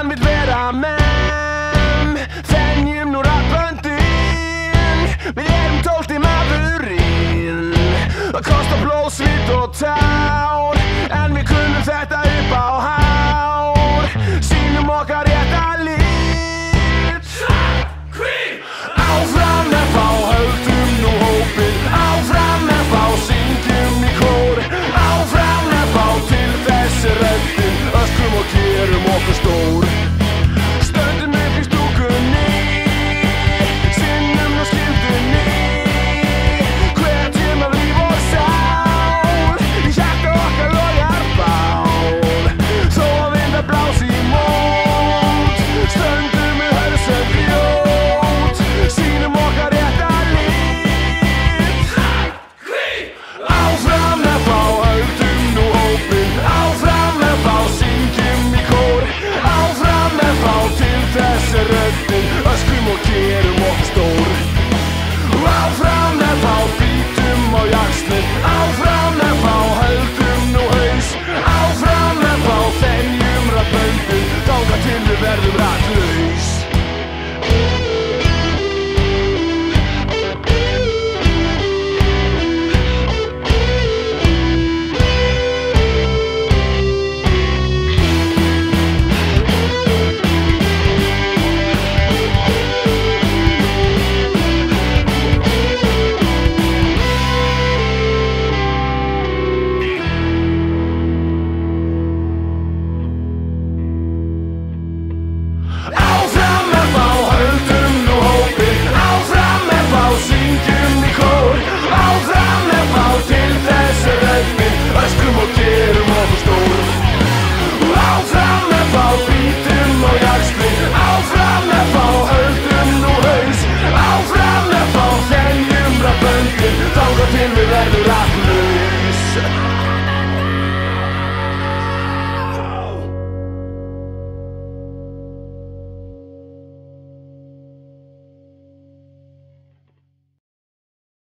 hann vill vera menn. Þenjum nú raddböndin, við erum 12. maðurinn. Það kostar blóð, svít og tár, en við kunnum þetta upp á hár. Sýnum okkar rétta lit. Áfram FH, höldum nú hópinn. Áfram FH, syngjum í kór. Áfram FH, til þessi röddin, öskrum og gerum okkur stór. Stöndum upp í stúkunni, sinnum og skyldunni. Hvetjum af líf og sál, í hjarta okkar logar bál. Þó að vindar blási í mót, stöndum við hörð sem grjót. Sýnum okkar rétta lit. Áfram FH, höldum nú hópinn. Áfram FH, syngjum í kór. Áfram FH, til þessi röddin, öskrum og gerum okkur stór. Áfram FH, bítum á jaxlinn. Áfram FH, höldum nú haus. Áfram FH, þenjum raddböndin, þangað til við verðum raddlaus. Áfram